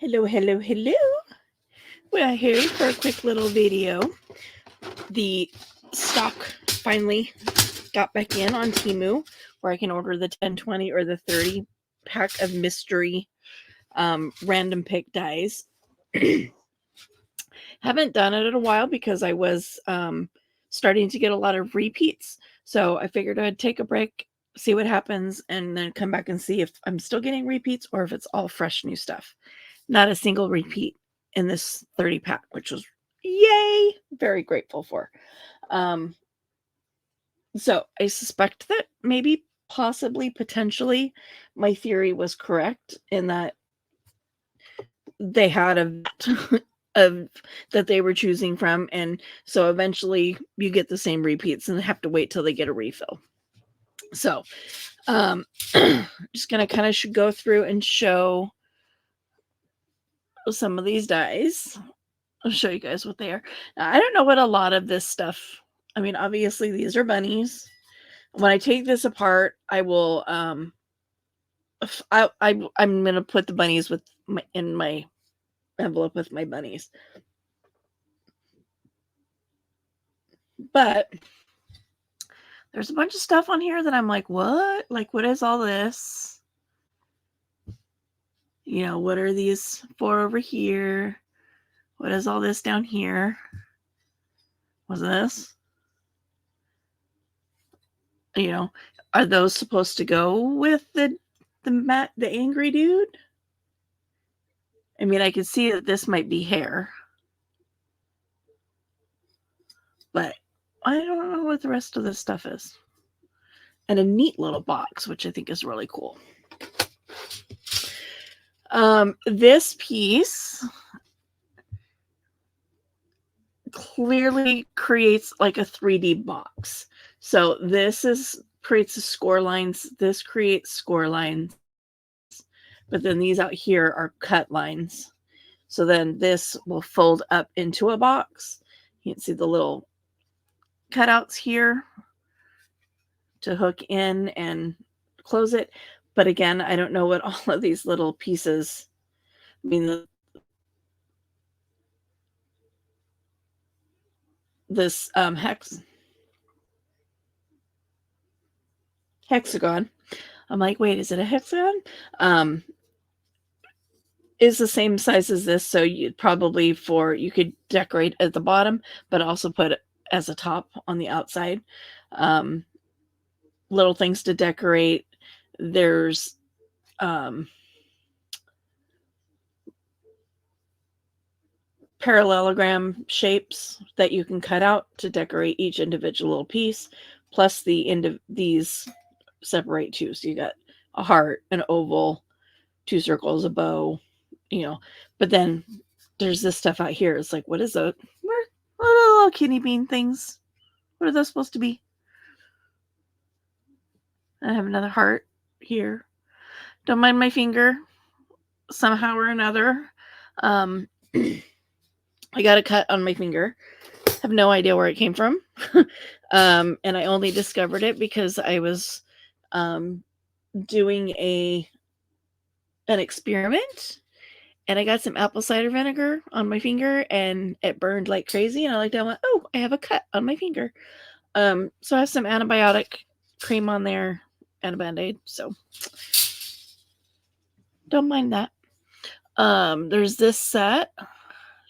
Hello, hello, hello. We are here for a quick little video. The stock finally got back in on Temu, where I can order the 10, 20, or the 30 pack of mystery random pick dies. Haven't done it in a while because I was starting to get a lot of repeats. So I figured I'd take a break, see what happens, and then come back and see if I'm still getting repeats or if it's all fresh new stuff. Not a single repeat in this 30 pack, which was yay, very grateful for. So I suspect that maybe, possibly, potentially, my theory was correct in that they had a vat of that they were choosing from, and so eventually you get the same repeats and have to wait till they get a refill. So just gonna kind of go through and show some of these dies. I'll show you guys what they are. Now, I don't know what a lot of this stuff, I mean, obviously these are bunnies. When I take this apart, I will I'm gonna put the bunnies in my envelope with my bunnies. But there's a bunch of stuff on here that I'm like, what? Like, what is all this? You know, what are these for over here? What is all this down here? What's this? You know, are those supposed to go with the angry dude? I mean, I could see that this might be hair, but I don't know what the rest of this stuff is. And a neat little box, which I think is really cool. This piece clearly creates like a 3D box. So this creates the score lines. This creates score lines. But then these out here are cut lines. So then this will fold up into a box. You can see the little cutouts here to hook in and close it. But again, I don't know what all of these little pieces, I mean, this hexagon. I'm like, wait, is it a hexagon? Is the same size as this, so you could decorate at the bottom, but also put it as a top on the outside. Little things to decorate. There's parallelogram shapes that you can cut out to decorate each individual little piece, plus the end of these separate too. So you got a heart, an oval, 2 circles, a bow, you know. But then there's this stuff out here. It's like, what is it? What are the little kidney bean things? What are those supposed to be? I have another heart here. Don't mind my finger. Somehow or another, I got a cut on my finger. Have no idea where it came from. And I only discovered it because I was doing an experiment, and I got some apple cider vinegar on my finger, and it burned like crazy. And I looked down and went, oh, I have a cut on my finger. So I have some antibiotic cream on there and a Band-Aid. So don't mind that. There's this set,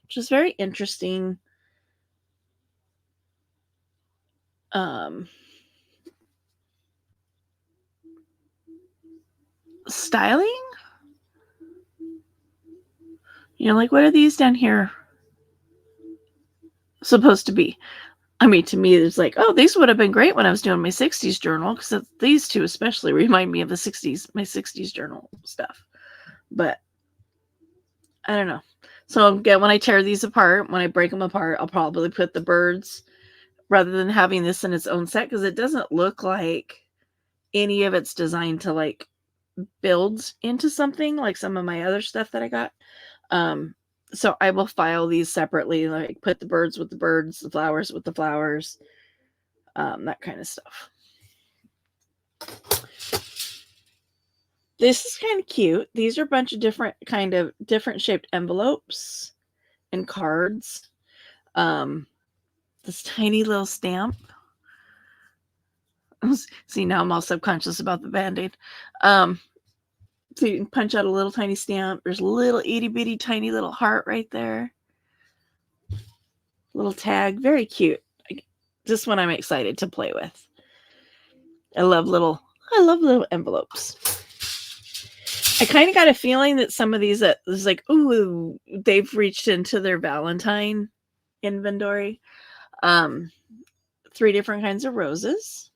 which is very interesting. Styling? You know, like, what are these down here supposed to be? I mean, to me, it's like, oh, these would have been great when I was doing my 60s journal, because these two especially remind me of the 60s, my 60s journal stuff. But I don't know. So again, when I tear these apart, when I break them apart, I'll probably put the birds rather than having this in its own set, because it doesn't look like any of it's designed to like build into something like some of my other stuff that I got. So I will file these separately, like put the birds with the birds, the flowers with the flowers, that kind of stuff. This is kind of cute. These are a bunch of different shaped envelopes and cards. This tiny little stamp. See, now I'm all subconscious about the Band-Aid. So you can punch out a little tiny stamp. There's a little itty bitty tiny little heart right there. Little tag. Very cute. This one I'm excited to play with. I love little envelopes. I kind of got a feeling that some of these is like, ooh, they've reached into their Valentine inventory. 3 different kinds of roses.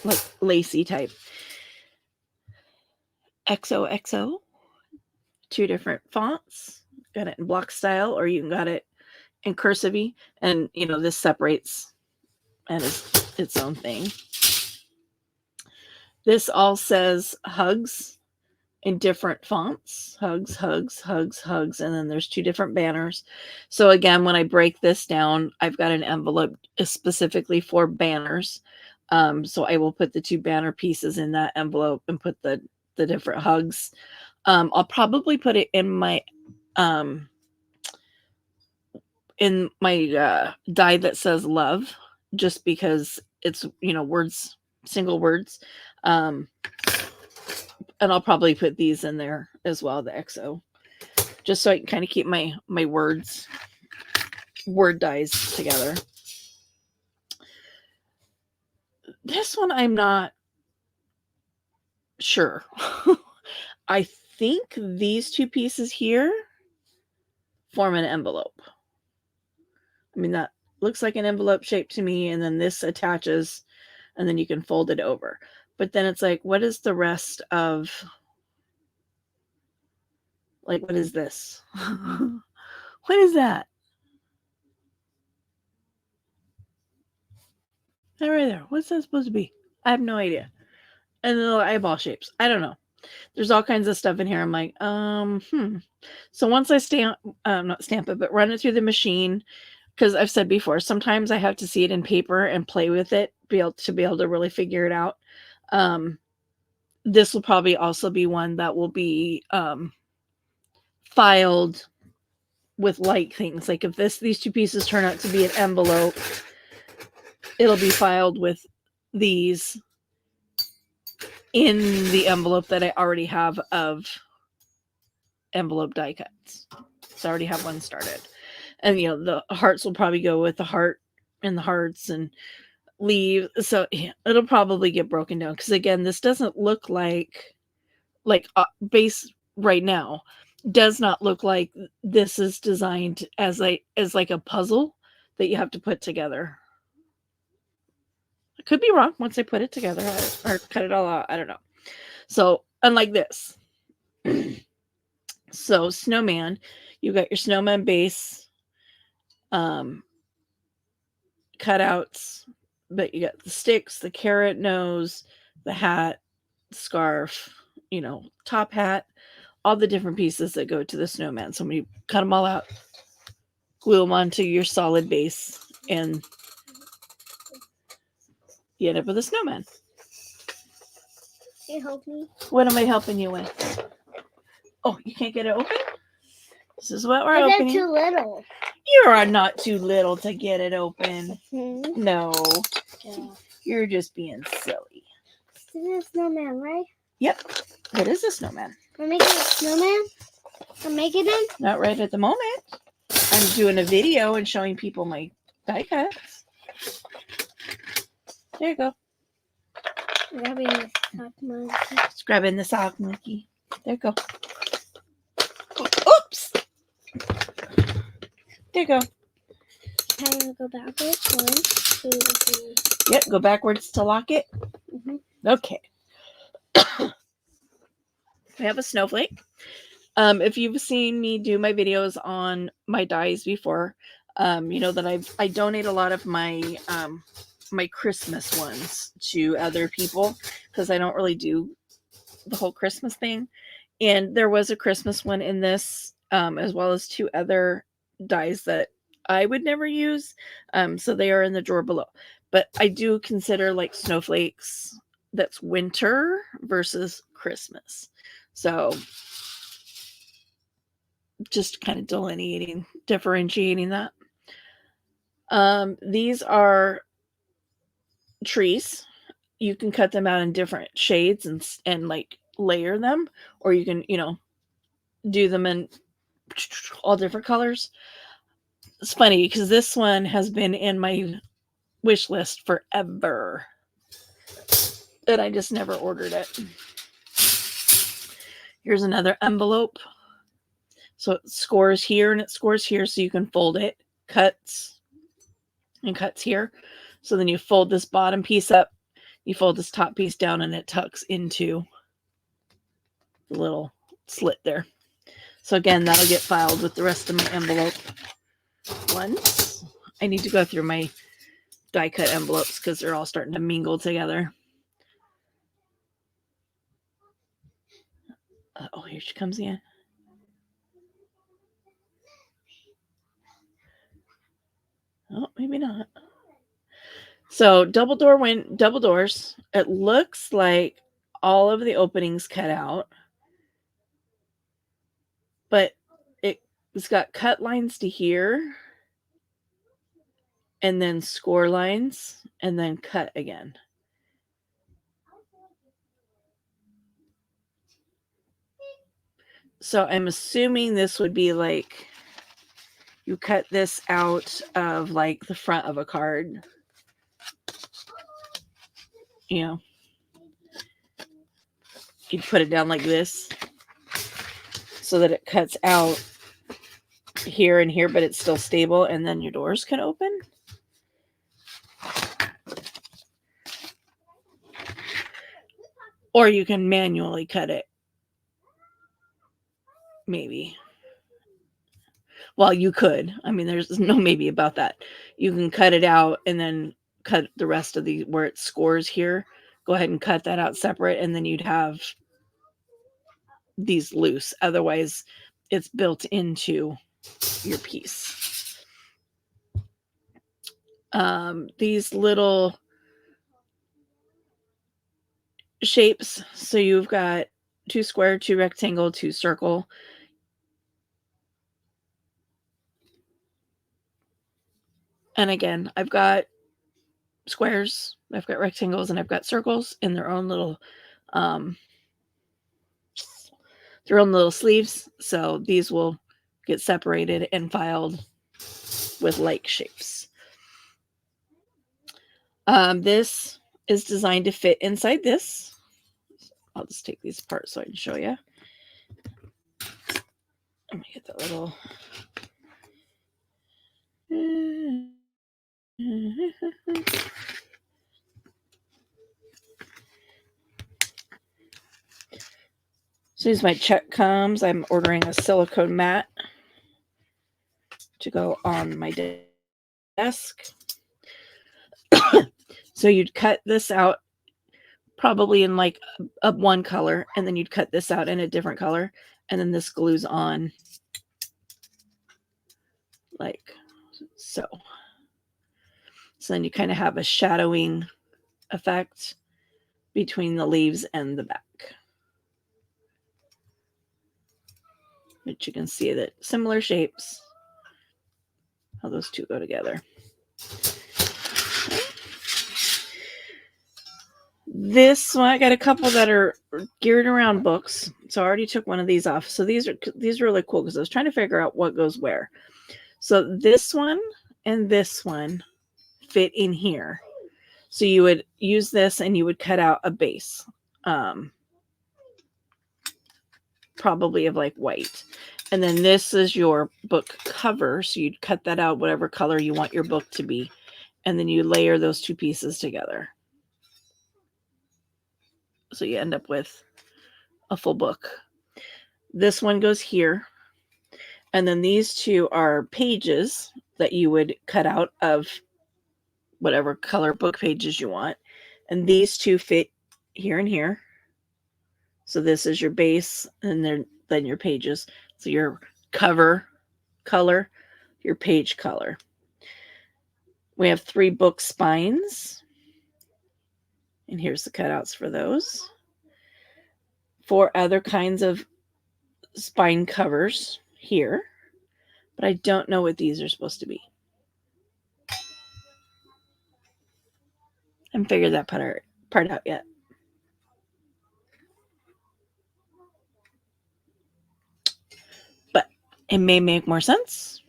Like lacy type. XOXO. 2 different fonts. Got it in block style, or you can got it in cursive. And this separates and is its own thing. This all says hugs in different fonts. Hugs, hugs, hugs, hugs. And then there's 2 different banners. So again, when I break this down, I've got an envelope specifically for banners. So I will put the 2 banner pieces in that envelope and put the different hugs. I'll probably put it in my die that says love, just because it's words, single words. And I'll probably put these in there as well, the XO, just so I can kind of keep my word dies together. This one I'm not sure. I think these 2 pieces here form an envelope. I mean, that looks like an envelope shape to me, and then this attaches, and then you can fold it over. But then it's like, what is the rest of, like, what is this? What is that? That right there. What's that supposed to be? I have no idea. And the little eyeball shapes. I don't know. There's all kinds of stuff in here. I'm like, So once I not stamp it, but run it through the machine, because I've said before, sometimes I have to see it in paper and play with it, be able to really figure it out. This will probably also be one that will be filed with like things. Like if these 2 pieces turn out to be an envelope, it'll be filed with these in the envelope that I already have of envelope die cuts. So I already have one started. And the hearts will probably go with the heart and the hearts and leave. So it'll probably get broken down, because again, this doesn't look like base right now does not look like this is designed as like a puzzle that you have to put together. I could be wrong once I put it together or cut it all out. I don't know. So unlike this, so snowman, you got your snowman base cutouts, but you got the sticks, the carrot nose, the hat, scarf, top hat, all the different pieces that go to the snowman. So when you cut them all out, glue them onto your solid base, and you end up with a snowman. Can you help me? What am I helping you with? Oh, you can't get it open? This is what we're opening. They're too little. You are not too little to get it open. Mm-hmm. No. Yeah. You're just being silly. This is a snowman, right? Yep. It is a snowman. I'm making a snowman? I'm making it? Not right at the moment. I'm doing a video and showing people my die cuts. There you go. Grabbing the sock monkey. Just grabbing the sock monkey. There you go. Oops. There you go. Can I go backwards? 1, 2, 3. Yep, go backwards to lock it. Mm-hmm. Okay. We have a snowflake. If you've seen me do my videos on my dies before, you know that I donate a lot of my my Christmas ones to other people, because I don't really do the whole Christmas thing. And there was a Christmas one in this, as well as 2 other dies that I would never use. So they are in the drawer below. But I do consider like snowflakes that's winter versus Christmas. So just kind of differentiating that. These are trees. You can cut them out in different shades and like layer them, or you can, do them in all different colors. It's funny because this one has been in my wish list forever, and I just never ordered it. Here's another envelope. So it scores here and it scores here, so you can fold it. Cuts and cuts here. So then you fold this bottom piece up, you fold this top piece down, and it tucks into the little slit there. So again, that'll get filed with the rest of my envelope ones. I need to go through my die cut envelopes because they're all starting to mingle together. Oh, here she comes again. Oh, maybe not. So double doors. It looks like all of the openings cut out, but it's got cut lines to here, and then score lines, and then cut again. So I'm assuming this would be like you cut this out of like the front of a card. You'd put it down like this so that it cuts out here and here, but it's still stable, and then your doors can open. Or you can manually cut it. Maybe. Well, you could. I mean, there's no maybe about that. You can cut it out and then cut the rest of the where it scores here. Go ahead and cut that out separate, and then you'd have these loose. Otherwise, it's built into your piece. These little shapes. So you've got 2 square, 2 rectangle, 2 circle. And again, I've got squares, I've got rectangles, and I've got circles in their own little sleeves. So these will get separated and filed with like shapes. This is designed to fit inside this. I'll just take these apart so I can show you. Let me get that little. As soon as my check comes, I'm ordering a silicone mat to go on my desk. So you'd cut this out probably in like a one color, and then you'd cut this out in a different color, and then this glues on like so. So then you kind of have a shadowing effect between the leaves and the back. But you can see that similar shapes, how those two go together. This one, I got a couple that are geared around books. So I already took one of these off. So these are really cool because I was trying to figure out what goes where. So this one and this one fit in here. So you would use this and you would cut out a base. Probably of like white. And then this is your book cover. So you'd cut that out whatever color you want your book to be. And then you layer those two pieces together. So you end up with a full book. This one goes here. And then these two are pages that you would cut out of whatever color book pages you want. And these two fit here and here. So this is your base, and then your pages. So your cover color, your page color. We have 3 book spines. And here's the cutouts for those. 4 other kinds of spine covers here, but I don't know what these are supposed to be. I haven't figured that part out yet. But it may make more sense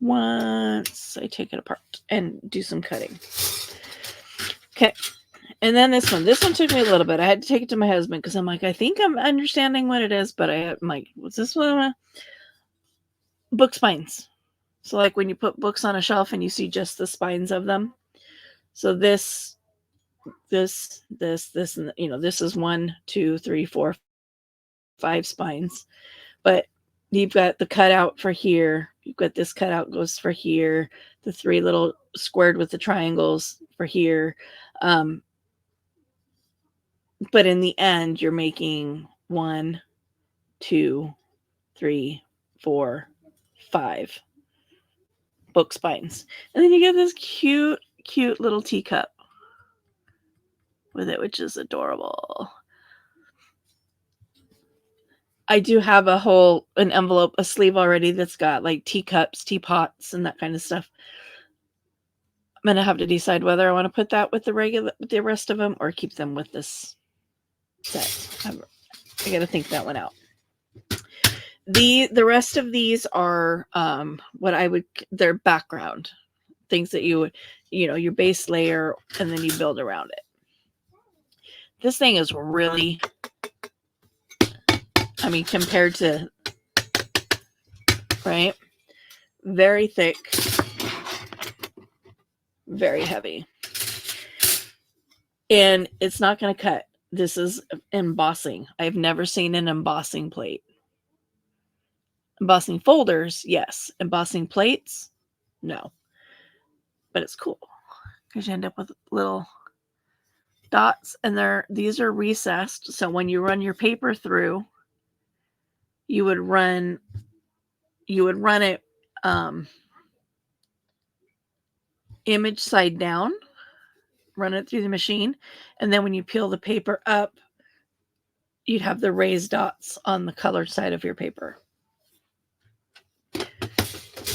once I take it apart and do some cutting. Okay. And then this one took me a little bit. I had to take it to my husband because I'm like, I think I'm understanding what it is, but I'm like, what's this one? Book spines. So like when you put books on a shelf and you see just the spines of them. So this, and you know, this is 1, 2, 3, 4, 5 spines, but you've got the cutout for here. You've got this cutout goes for here. The 3 little squared with the triangles for here. But in the end, you're making 1, 2, 3, 4, 5 book spines. And then you get this cute, cute little teacup with it, which is adorable. I do have an envelope, a sleeve already that's got like teacups, teapots, and that kind of stuff. I'm going to have to decide whether I want to put that with the rest of them or keep them with this set. I got to think that one out. The rest of these are their background things that you would, your base layer, and then you build around it. This thing is really, compared to, right? Very thick, very heavy. And it's not going to cut. This is embossing. I've never seen an embossing plate. Embossing folders, yes. Embossing plates, no. But it's cool because you end up with little dots, and these are recessed. So when you run your paper through, you would run it image side down, run it through the machine, and then when you peel the paper up, you'd have the raised dots on the colored side of your paper.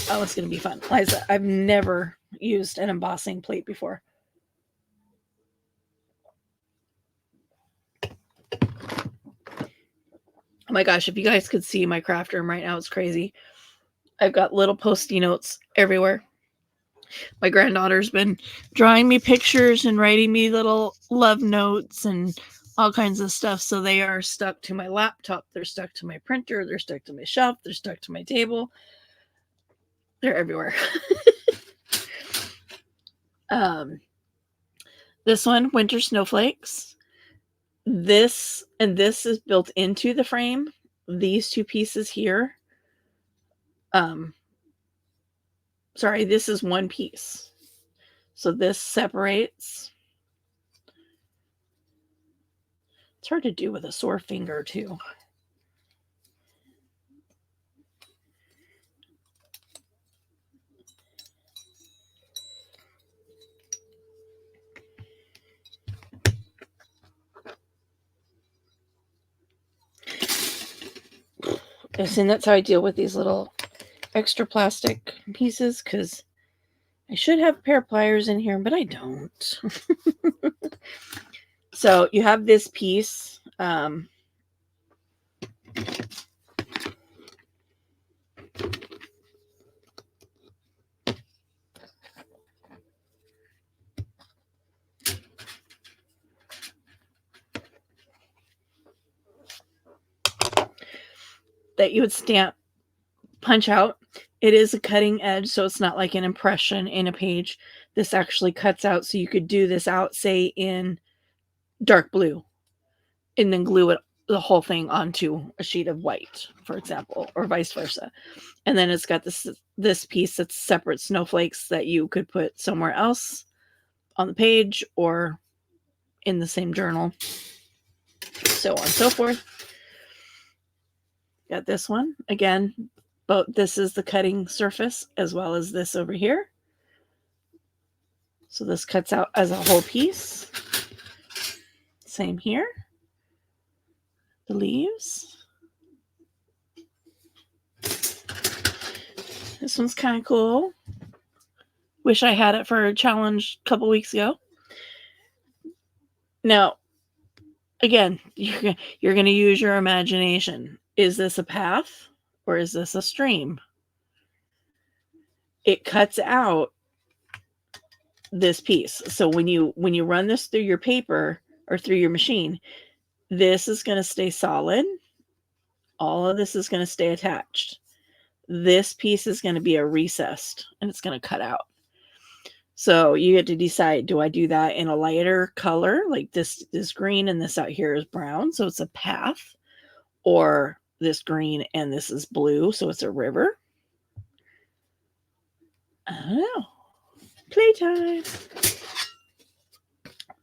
Oh, it's going to be fun. Liza, I've never used an embossing plate before. Oh my gosh, if you guys could see my craft room right now, it's crazy. I've got little Post-it notes everywhere. My granddaughter's been drawing me pictures and writing me little love notes and all kinds of stuff. So they are stuck to my laptop. They're stuck to my printer. They're stuck to my shelf. They're stuck to my table. They're everywhere. This one, Winter Snowflakes. This is built into the frame. These 2 pieces here. Sorry, this is 1 piece. So this separates. It's hard to do with a sore finger too. And that's how I deal with these little extra plastic pieces, because I should have a pair of pliers in here, but I don't. So you have this piece. That you would punch out. It is a cutting edge, so it's not like an impression in a page. This actually cuts out, so you could do this out, say, in dark blue, and then glue the whole thing onto a sheet of white, for example, or vice versa. And then it's got this piece that's separate snowflakes that you could put somewhere else on the page or in the same journal, so on and so forth. Got this one again. But this is the cutting surface as well as this over here. So this cuts out as a whole piece. Same here. The leaves. This one's kind of cool. Wish I had it for a challenge a couple weeks ago. Now, again, you're going to use your imagination. Is this a path or is this a stream? It cuts out this piece. So when you run this through your paper or through your machine, this is going to stay solid. All of this is going to stay attached. This piece is going to be a recessed and it's going to cut out. So you get to decide, do I do that in a lighter color? Like this is green and this out here is brown. So it's a path, or this green and this is blue. So it's a river. I don't know. Playtime.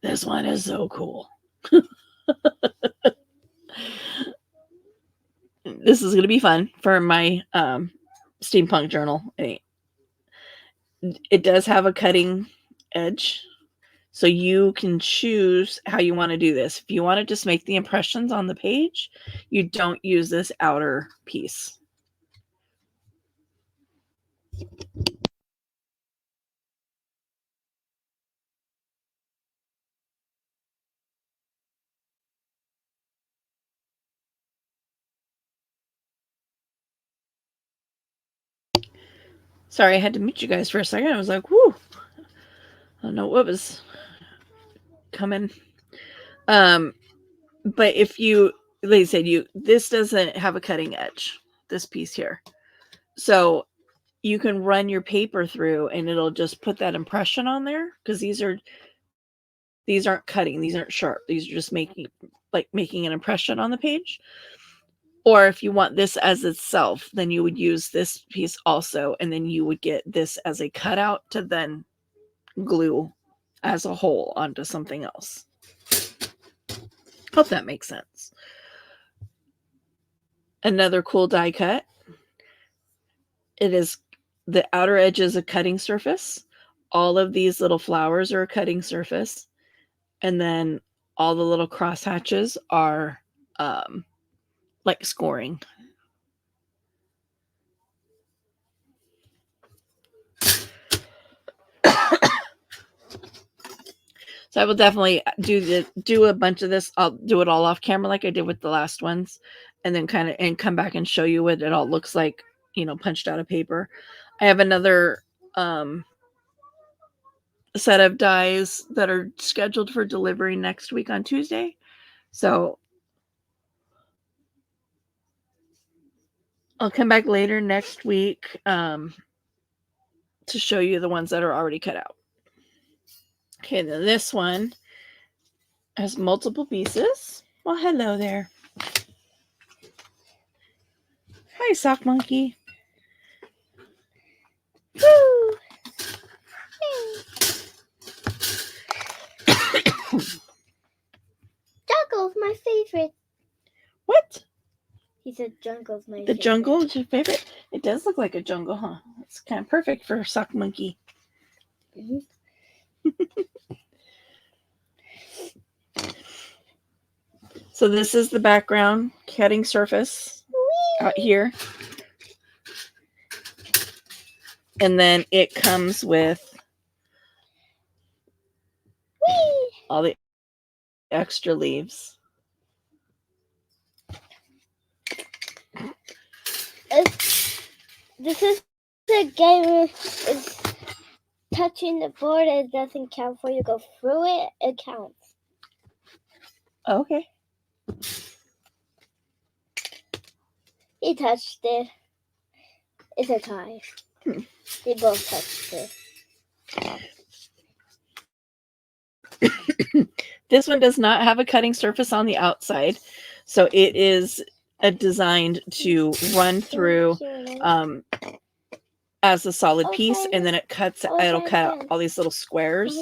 This one is so cool. This is going to be fun for my steampunk journal. It does have a cutting edge, so you can choose how you want to do this. If you want to just make the impressions on the page, you don't use this outer piece. Sorry, I had to mute you guys for a second. I was like, whoo. I don't know what was coming. But if you, like I said, this doesn't have a cutting edge, this piece here. So you can run your paper through and it'll just put that impression on there, because these aren't cutting, these aren't sharp. These are just making an impression on the page. Or if you want this as itself, then you would use this piece also, and then you would get this as a cutout to then glue as a whole onto something else. Hope that makes sense. Another cool die cut. It is the outer edge is a cutting surface. All of these little flowers are a cutting surface. And then all the little cross hatches are like scoring. So I will definitely do a bunch of this. I'll do it all off camera like I did with the last ones, and then come back and show you what it all looks like, punched out of paper. I have another set of dies that are scheduled for delivery next week on Tuesday. So I'll come back later next week to show you the ones that are already cut out. Okay, then this one has multiple pieces. Well, hello there. Hi, Sock Monkey. Woo! Jungle's my favorite. What? He said jungle's my favorite. The jungle is your favorite? It does look like a jungle, huh? It's kind of perfect for Sock Monkey. Mm-hmm. So this is the background cutting surface out here. And then it comes with all the extra leaves. This is the game. It's touching the board. It doesn't count for you. Go through it. It counts. Okay. He touched it. It's a tie. They both touched it. This one does not have a cutting surface on the outside, so it is designed to run through as a solid piece, and then it'll cut out all these little squares,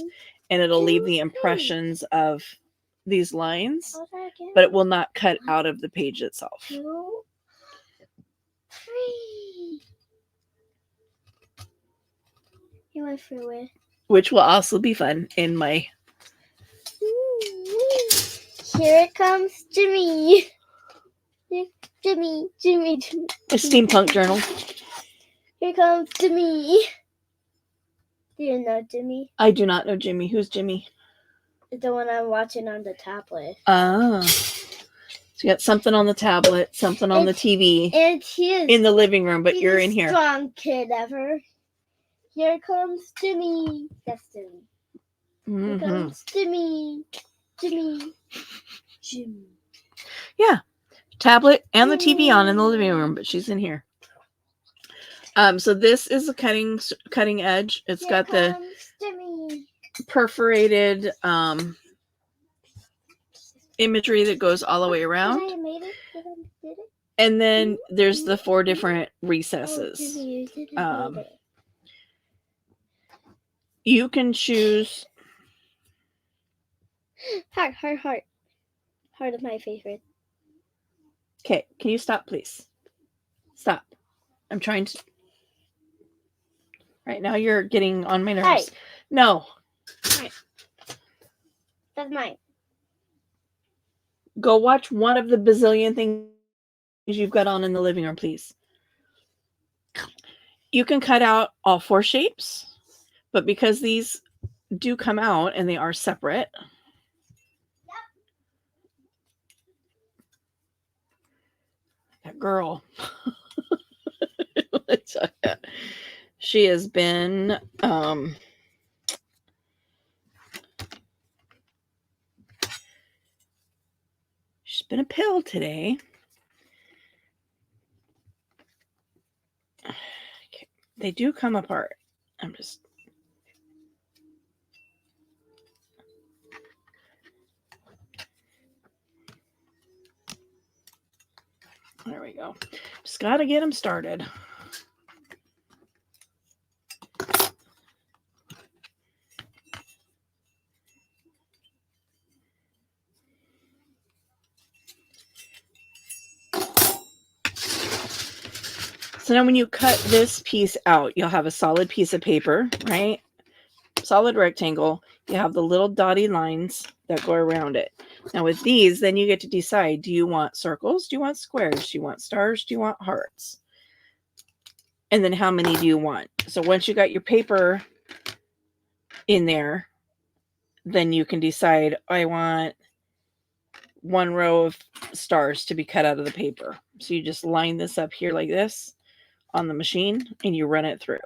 and it'll leave the impressions of these lines, but it will not cut out of the page itself. 2, 3. You went through it. which will also be fun in my. Here it comes, Jimmy. Jimmy. A steampunk journal. Here comes Jimmy. Do you know Jimmy? I do not know Jimmy. Who's Jimmy? The one I'm watching on the tablet. Oh. So you got something on the tablet, something on the TV, and he is in the living room, but you're in here. Strong kid ever. Here comes Jimmy. That's Jimmy. Here comes Jimmy. Yeah. Tablet and the TV on in the living room, but she's in here. So this is a cutting edge. It's Here got the Jimmy. perforated imagery that goes all the way around. Did I made it? Did it? And then there's the 4 different recesses. Oh, Jimmy, you didn't made it. You can choose. Heart. Heart is my favorite. Okay, can you stop, please? Stop. I'm trying to. Right now, you're getting on my nerves. Heart. No. Heart. That's mine. Go watch one of the bazillion things you've got on in the living room, please. You can cut out all 4 shapes, but because these do come out and they are separate. That girl. She has been she's been a pill today. Okay. They do come apart. I'm just there we go. Just got to get them started. So now when you cut this piece out, you'll have a solid piece of paper, right? Solid rectangle. You have the little dotted lines that go around it. Now with these, then you get to decide, do you want circles? Do you want squares? Do you want stars? Do you want hearts? And then how many do you want? So once you got your paper in there, then you can decide, I want 1 row of stars to be cut out of the paper. So you just line this up here like this on the machine and you run it through.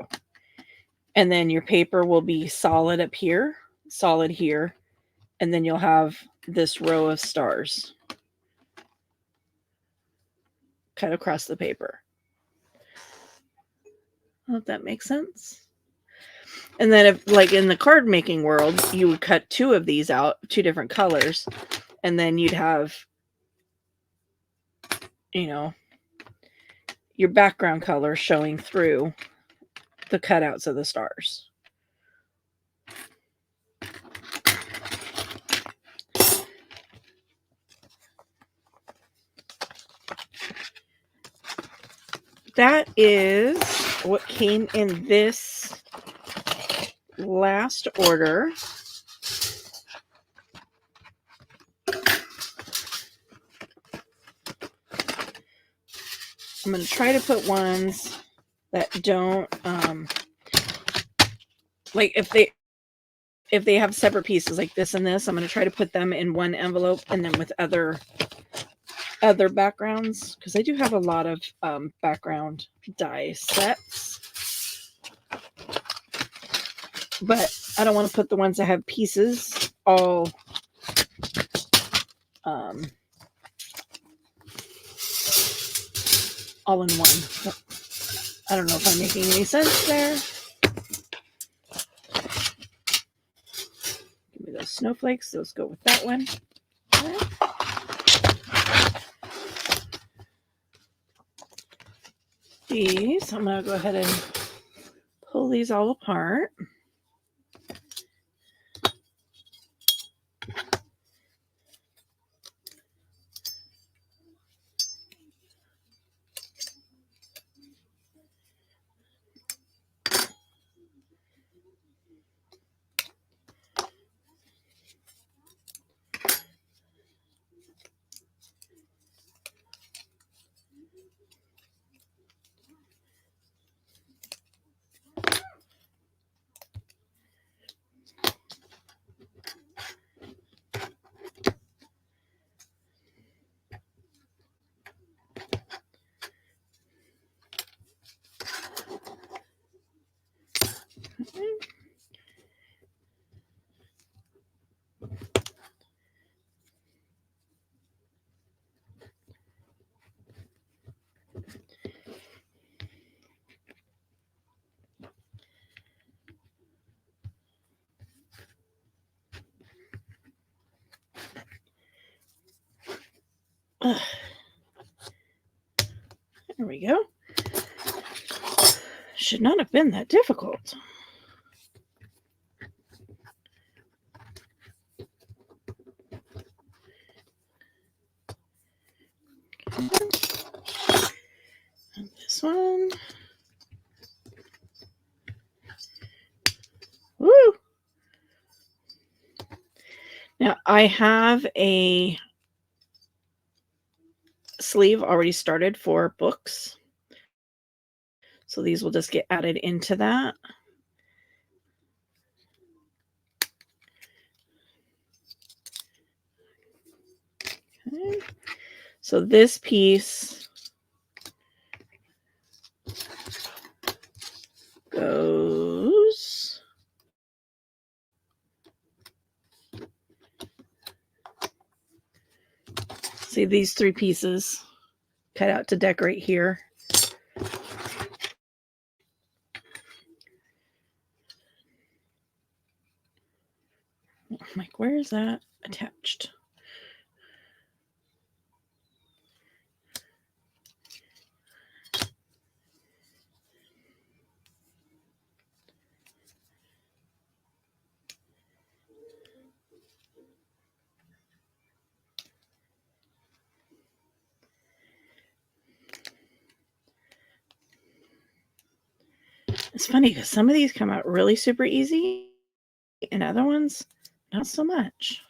And then your paper will be solid up here, solid here, and then you'll have this row of stars cut across the paper. I hope that makes sense. And then if, like in the card making world, you would cut 2 of these out, 2 different colors, and then you'd have, you know, your background color showing through the cutouts of the stars. That is what came in this last order. I'm going to try to put ones that don't, like if they have separate pieces like this and this, I'm going to try to put them in one envelope and then with other backgrounds, because I do have a lot of background die sets, but I don't want to put the ones that have pieces all in one. I don't know if I'm making any sense there. Give me those snowflakes. Those go with that one. These, I'm going to go ahead and pull these all apart. Ugh. There we go. Should not have been that difficult. And this one. Woo! Now I have a sleeve already started for books. So these will just get added into that. Okay. So this piece goes see these 3 pieces cut out to decorate here. I'm like, where is that attached? It's funny because some of these come out really super easy and other ones not so much.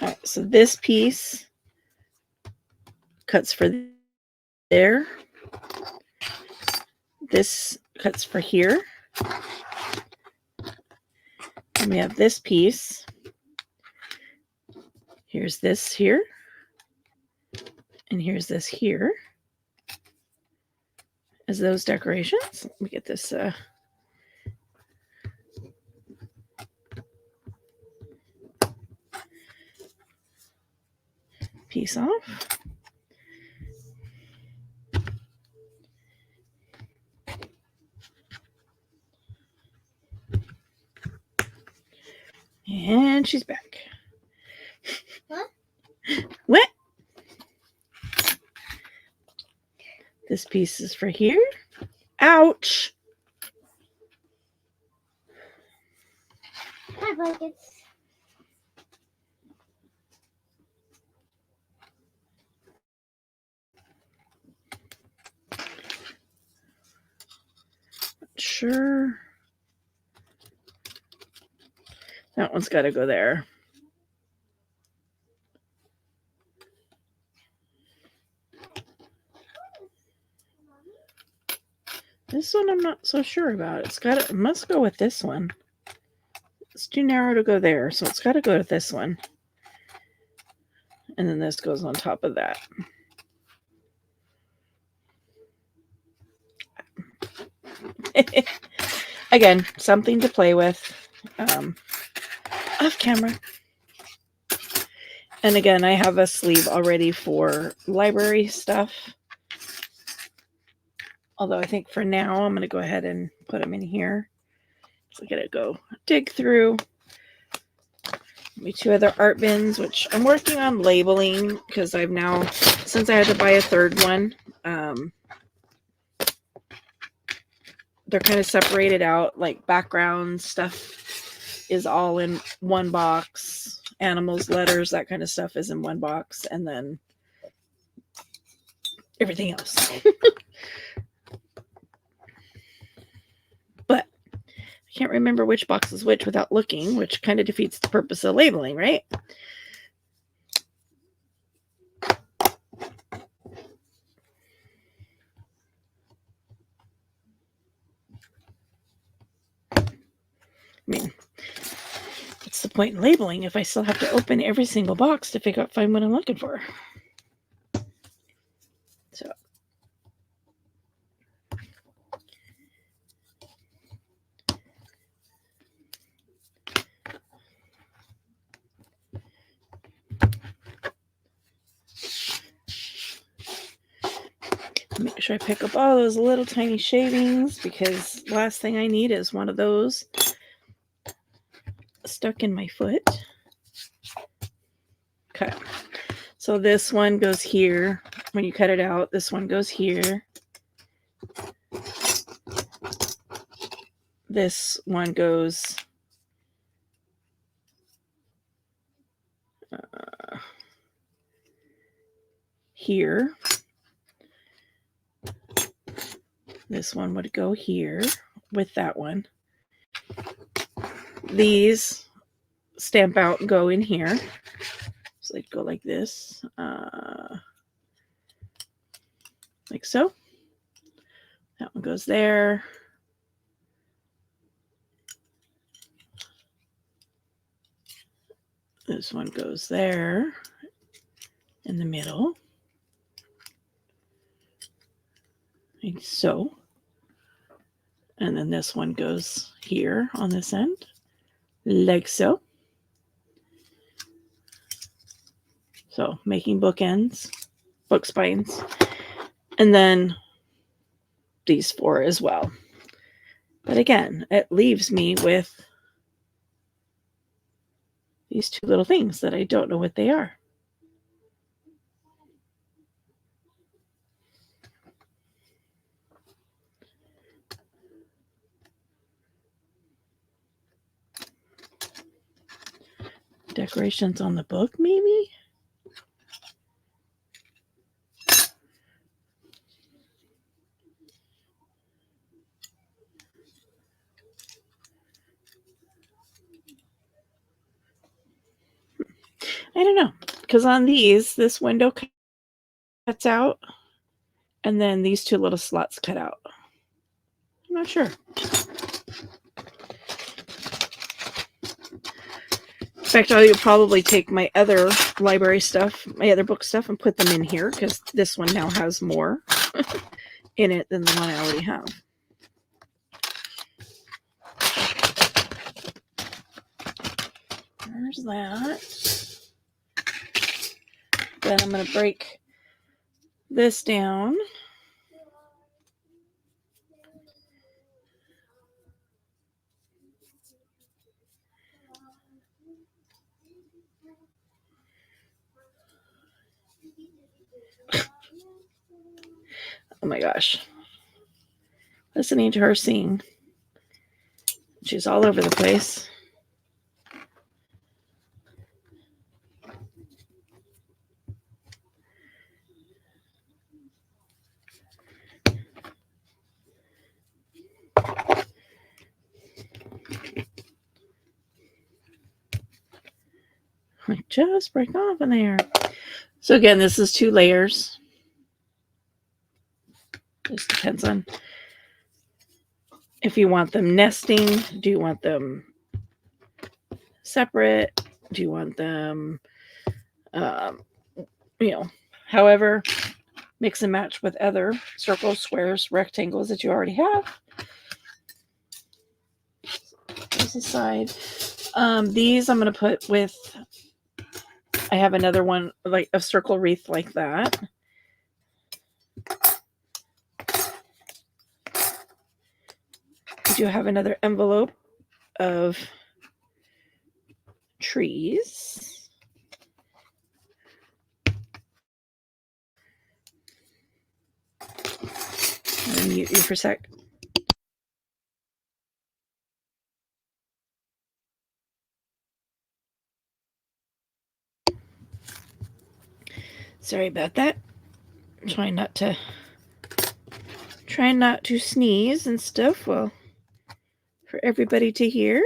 All right, so this piece cuts for there. This cuts for here. And we have this piece. Here's this here. And here's this here. As those decorations. Let me get this piece off. And she's back. What? What? This piece is for here. Ouch. Hi, blankets. Sure. That one's got to go there. This one I'm not so sure about. It must go with this one. It's too narrow to go there, so it's got to go with this one. And then this goes on top of that. Again, something to play with off camera. And again, I have a sleeve already for library stuff. Although I think for now, I'm going to go ahead and put them in here. So I got to go dig through. Maybe 2 other art bins, which I'm working on labeling because I've now, since I had to buy a 3rd one, they're kind of separated out, like background stuff is all in one box. Animals, letters, that kind of stuff is in one box. And then everything else. But I can't remember which box is which without looking, which kind of defeats the purpose of labeling, right? I mean, what's the point in labeling if I still have to open every single box to find what I'm looking for? So. Make sure I pick up all those little tiny shavings because last thing I need is one of those stuck in my foot. Okay. So this one goes here. When you cut it out, this one goes here. This one goes here. This one would go here with that one. These stamp out and go in here. So they'd go like this. Like so. That one goes there. This one goes there in the middle. Like so. And then this one goes here on this end, like so. So making bookends, book spines, and then these 4 as well. But again, it leaves me with these 2 little things that I don't know what they are. Decorations on the book, maybe? I don't know. Because on these, this window cuts out, and then these 2 little slots cut out. I'm not sure. In fact, I'll probably take my other library stuff, my other book stuff, and put them in here because this one now has more in it than the one I already have. There's that. Then I'm going to break this down. Oh my gosh. Listening to her sing. She's all over the place. Like, just break off in there. So again, this is 2 layers. Just depends on if you want them nesting. Do you want them separate? Do you want them, however, mix and match with other circles, squares, rectangles that you already have. There's a side. These I'm going to put with, I have another one, like a circle wreath like that. I do have another envelope of trees. I'm going to mute you for a sec. Sorry about that. Trying not to sneeze and stuff. Well, for everybody to hear.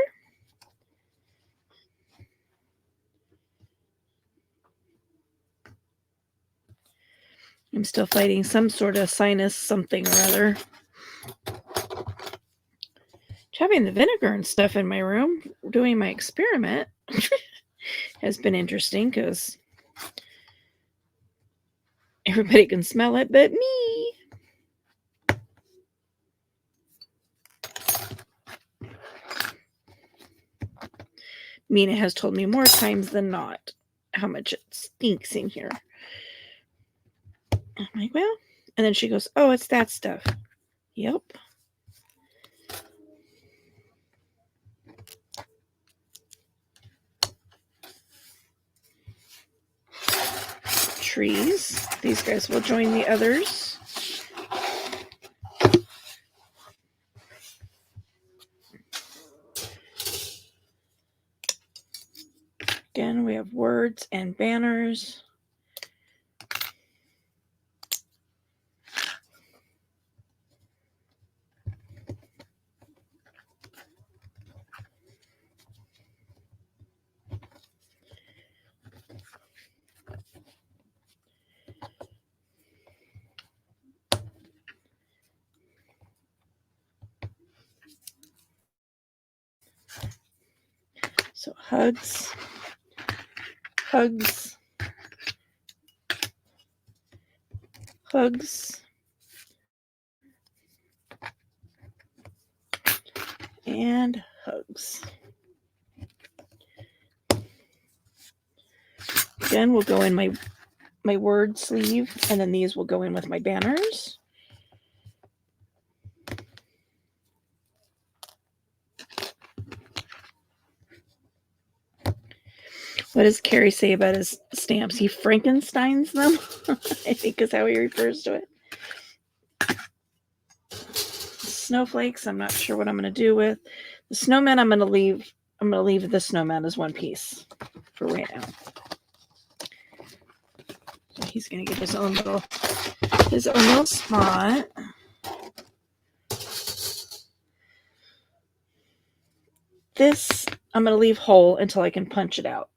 I'm still fighting some sort of sinus something or other. Having the vinegar and stuff in my room, doing my experiment, has been interesting because everybody can smell it but me. Mina has told me more times than not how much it stinks in here. I'm like, well, and then she goes, oh, it's that stuff. Yep. trees. These guys will join the others. Again, we have words and banners. So hugs, hugs, hugs, and hugs. Again, we'll go in my word sleeve, and then these will go in with my banners. What does Carrie say about his stamps? He Frankensteins them, I think is how he refers to it. Snowflakes, I'm not sure what I'm going to do with. The snowman, I'm going to leave the snowman as one piece for right now. So he's going to get his own little spot. This, I'm going to leave whole until I can punch it out.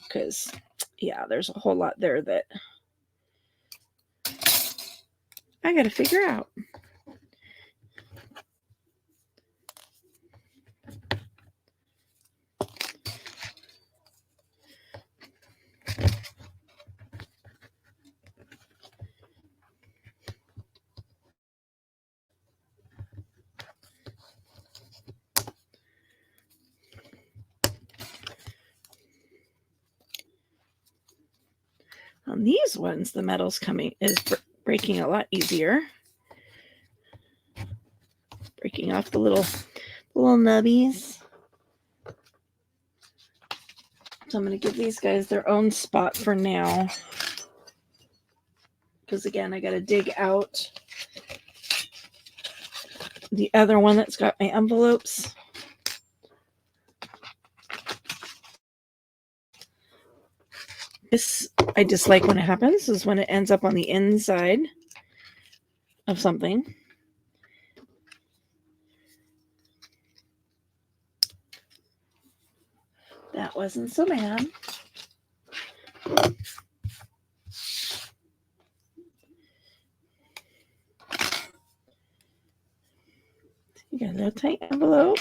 Because, yeah, there's a whole lot there that I got to figure out. On these ones, the metal's is breaking a lot easier. Breaking off the little nubbies. So I'm going to give these guys their own spot for now. Because again, I got to dig out the other one that's got my envelopes. This, I dislike when it happens, is when it ends up on the inside of something. That wasn't so bad. You got a little tight envelope.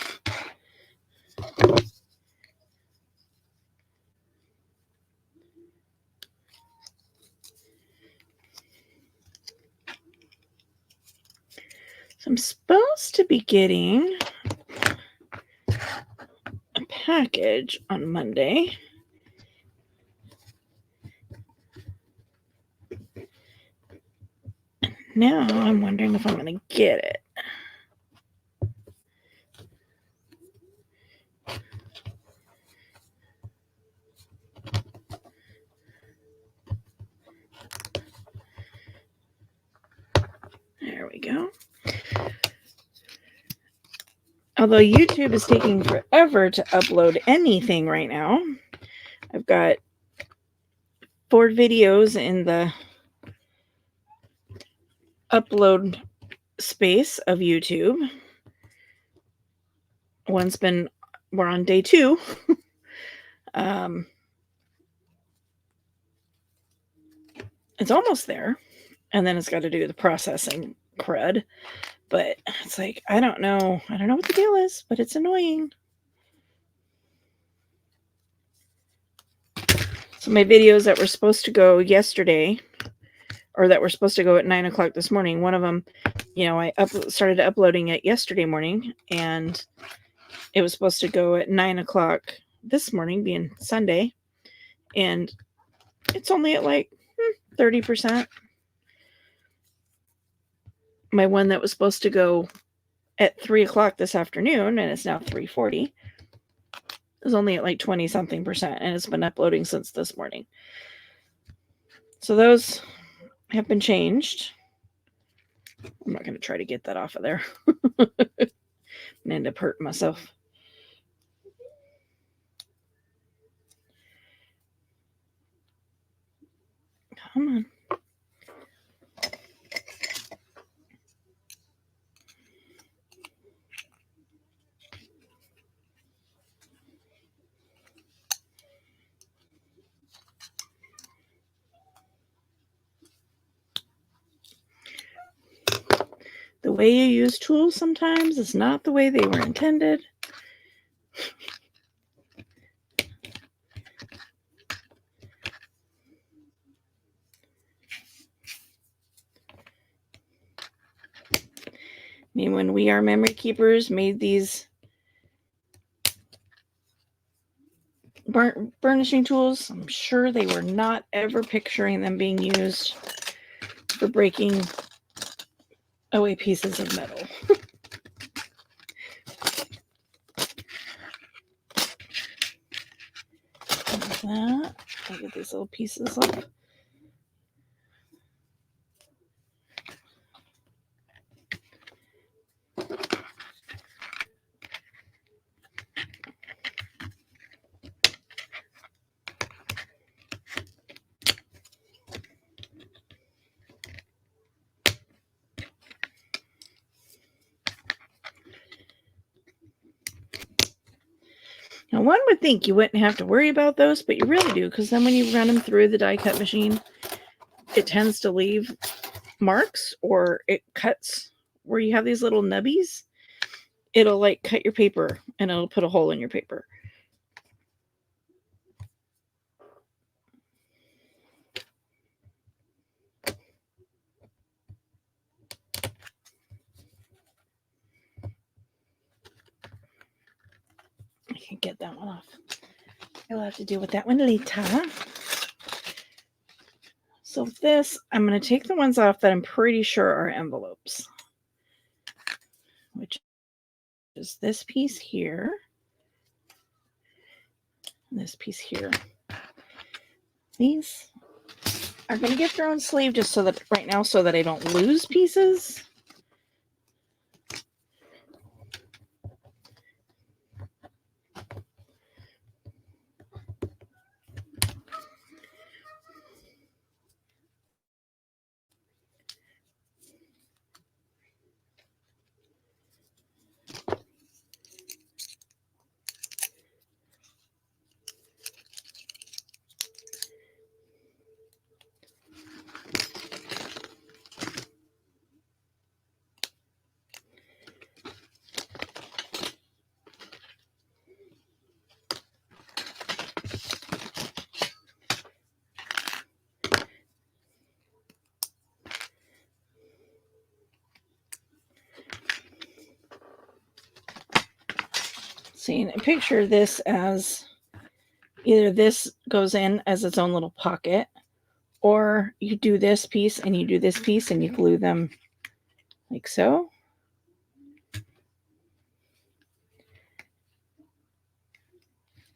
So I'm supposed to be getting a package on Monday. Now I'm wondering if I'm going to get it. There we go. Although YouTube is taking forever to upload anything right now, I've got 4 videos in the upload space of YouTube. We're on day 2. It's almost there. And then it's got to do the processing crud. But it's like, I don't know what the deal is, but it's annoying. So my videos that were supposed to go yesterday, or that were supposed to go at 9 o'clock this morning, one of them, I started uploading it yesterday morning, and it was supposed to go at 9 o'clock this morning, being Sunday, and it's only at like 30%. My one that was supposed to go at 3 o'clock this afternoon, and it's now 3:40, is only at like 20-something%, and it's been uploading since this morning. So those have been changed. I'm not going to try to get that off of there. I'm going to end up hurting myself. Come on. The way you use tools sometimes is not the way they were intended. I mean, when We Are Memory Keepers made these burnishing tools, I'm sure they were not ever picturing them being used for breaking away pieces of metal. Like that. I'll get these little pieces off. Now, one would think you wouldn't have to worry about those, but you really do, because then when you run them through the die cut machine, it tends to leave marks, or it cuts where you have these little nubbies. It'll like cut your paper and it'll put a hole in your paper. I can get that one off. I'll have to deal with that one later. So this, I'm going to take the ones off that I'm pretty sure are envelopes, which is this piece here, and this piece here. These are going to get their own sleeve just so that right now, so that I don't lose pieces. See, and picture this as either this goes in as its own little pocket, or you do this piece and you do this piece and you glue them like so.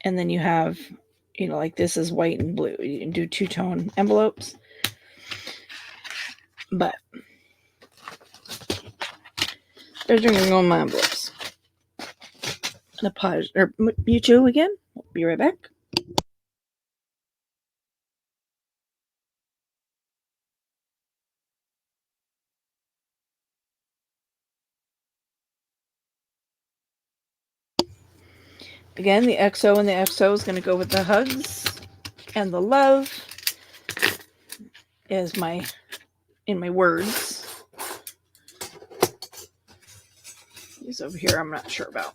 And then you have, you know, like this is white and blue. You can do two-tone envelopes. But there's drinking on my envelopes. The pause, or mute you again. We'll be right back. Again, the XO and the XO is going to go with the hugs, and the love is in my words. These over here I'm not sure about.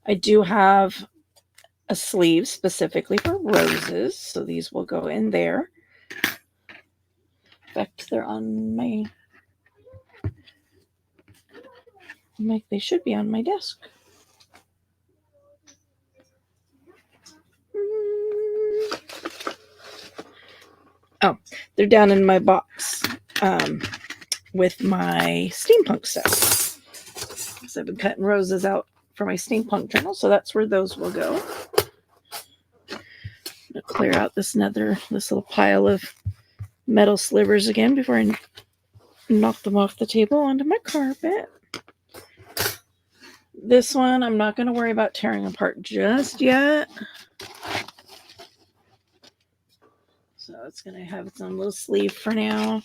I do have a sleeve specifically for roses, so these will go in there. In fact, they're on my they should be on my desk. Oh, they're down in my box with my steampunk stuff. So I've been cutting roses out for my steampunk journal, so that's where those will go. I'm gonna clear out this little pile of metal slivers again before I knock them off the table onto my carpet. This one I'm not going to worry about tearing apart just yet. So it's going to have its own little sleeve for now.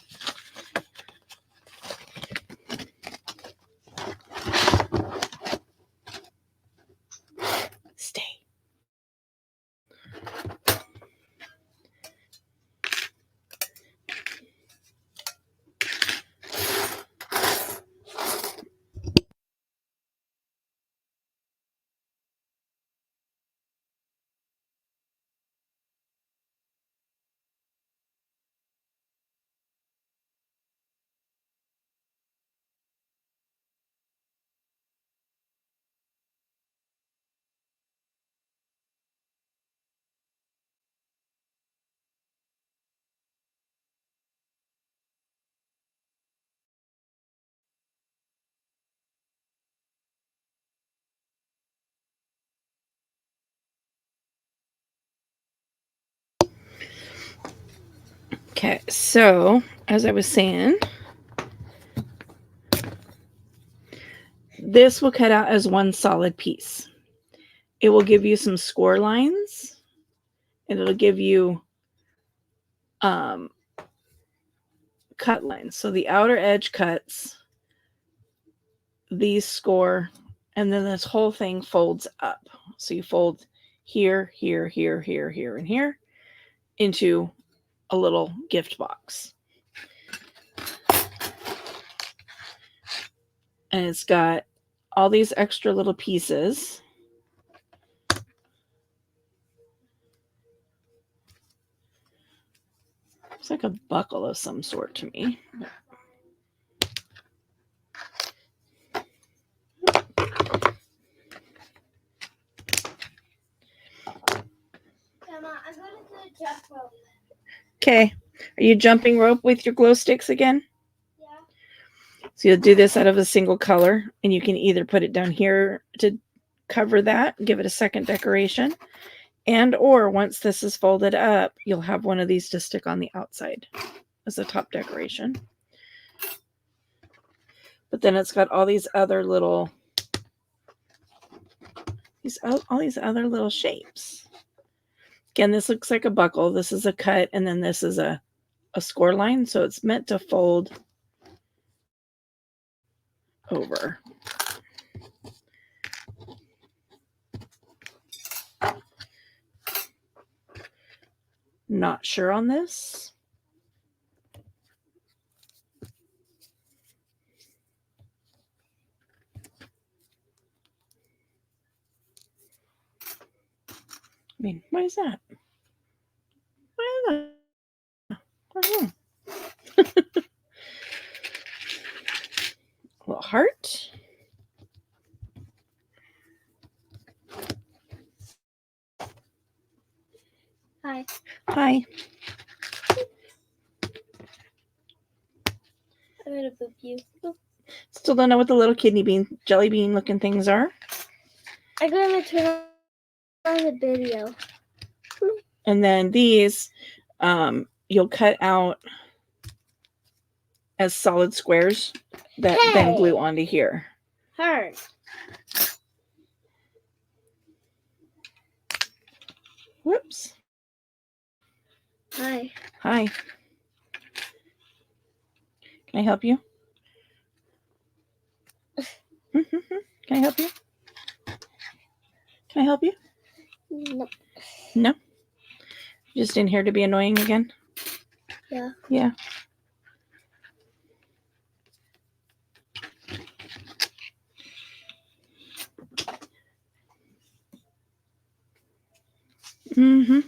Stay. Okay, so as I was saying, this will cut out as one solid piece. It will give you some score lines, and it'll give you cut lines. So the outer edge cuts, these score, and then this whole thing folds up. So you fold here, here, here, here, here, and here into a little gift box. And it's got all these extra little pieces. It's like a buckle of some sort to me. Grandma, I'm going to do a jump rope. Okay. Are you jumping rope with your glow sticks again? Yeah. So you'll do this out of a single color, and you can either put it down here to cover that, give it a second decoration, and or once this is folded up, you'll have one of these to stick on the outside as a top decoration. But then it's got all these other little all these other little shapes. Again, this looks like a buckle. This is a cut, and then this is a score line, so it's meant to fold over. Not sure on this. I mean, what is that? What is that? I don't know. A little heart. Hi. Hi. I'm going to boop you. Boop. Still don't know what the little kidney bean, jelly bean looking things are. I'm going to turn on the video. And then these, you'll cut out as solid squares that then glue onto here. Heart. Whoops. Hi. Hi. Can I help you? Can I help you? Can I help you? No. No? Just in here to be annoying again? Yeah. Yeah. Mm-hmm.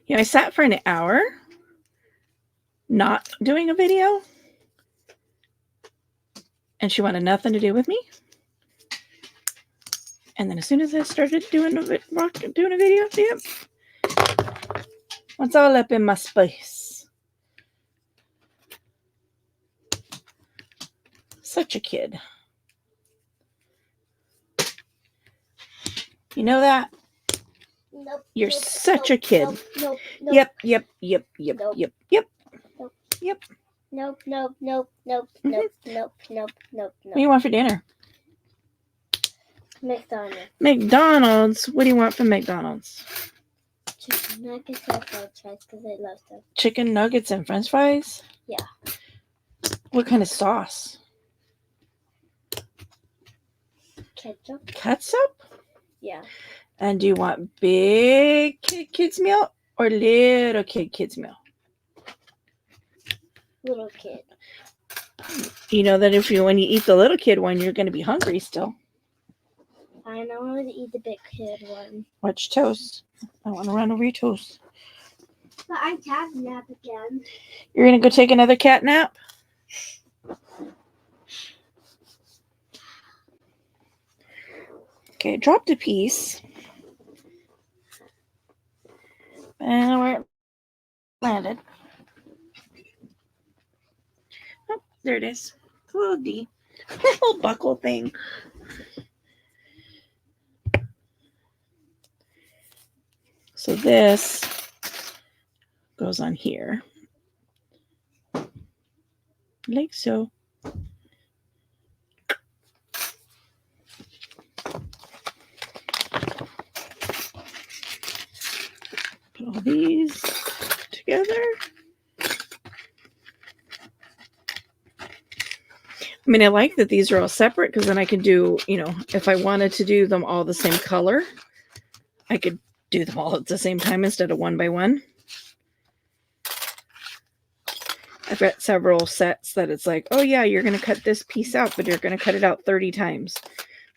You know, I sat for an hour not doing a video, and she wanted nothing to do with me. And then as soon as I started doing a video, yep, it's all up in my space. Such a kid. You know that? Nope. You're nope, such nope, a kid. Nope. Nope. Yep. Nope. Yep. Nope. Nope. Nope. Mhm. Nope. Nope. Nope. Nope. What do you want for dinner? McDonald's. McDonald's. What do you want from McDonald's? Chicken nuggets and french fries because I love them. Chicken nuggets and french fries? Yeah. What kind of sauce? Ketchup. Ketchup? Yeah. And do you want big kids meal or little kids meal? Little kid. You know that when you eat the little kid one, you're going to be hungry still. I don't want to eat the big kid one. Watch toast. I want to run over your toast. But I cat nap again. You're going to go take another cat nap? Okay, dropped a piece. And where it landed. Oh, there it is. It's a little D. Little buckle thing. So this goes on here. Like so. Put all these together. I mean, I like that these are all separate because then I can do, if I wanted to do them all the same color, I could do them all at the same time instead of one by one. I've got several sets that it's like, oh yeah, you're going to cut this piece out, but you're going to cut it out 30 times.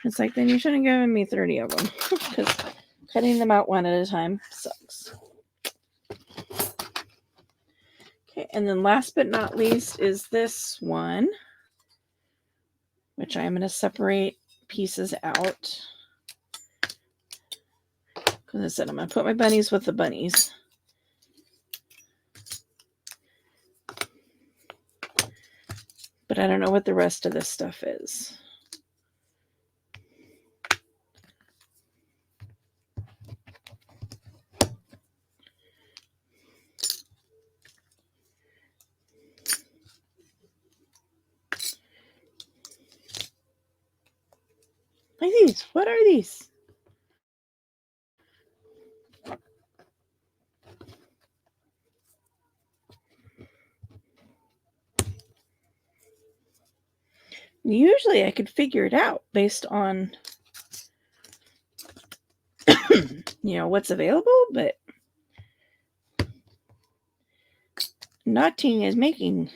It's like, then you shouldn't have given me 30 of them because cutting them out one at a time sucks. Okay, and then last but not least is this one, which I'm going to separate pieces out. Because I said I'm going to put my bunnies with the bunnies. But I don't know what the rest of this stuff is. Like these. What are these? Usually I could figure it out based on what's available, but nothing is making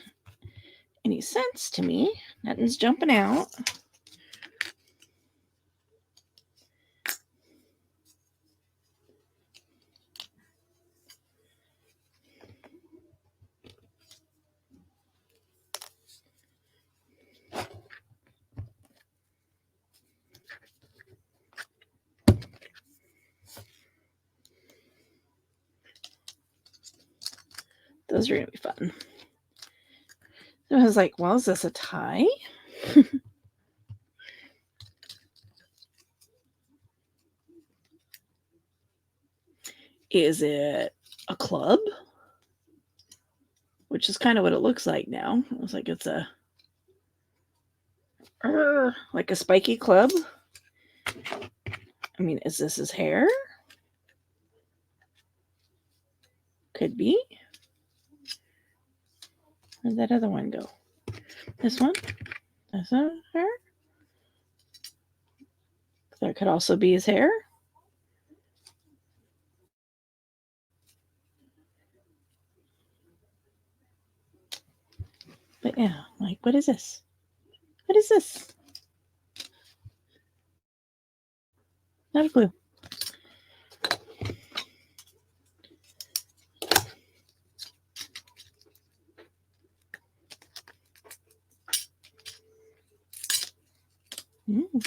any sense to me. Nothing's jumping out. Those are going to be fun. So I was like, well, is this a tie? Is it a club? Which is kind of what it looks like now. It looks like it's like a spiky club. I mean, is this his hair? Could be. Where'd that other one go? This one? Is that hair? That could also be his hair. But yeah, like, what is this? What is this? Not a clue.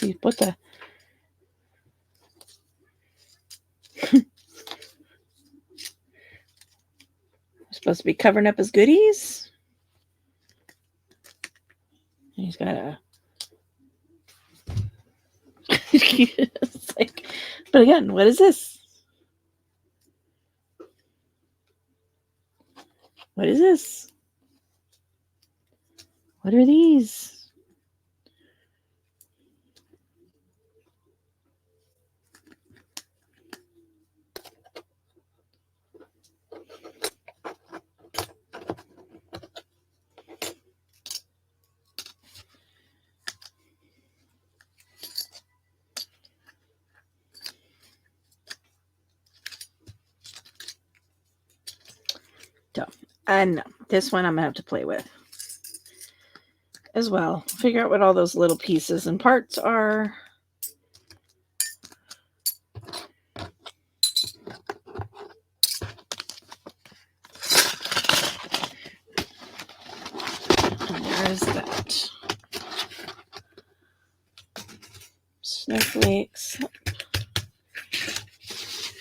You put the supposed to be covering up his goodies. And he's gotta. It's like, but again, what is this? What is this? What are these? So, and this one I'm gonna have to play with as well. Figure out what all those little pieces and parts are. And there is that. Snowflakes.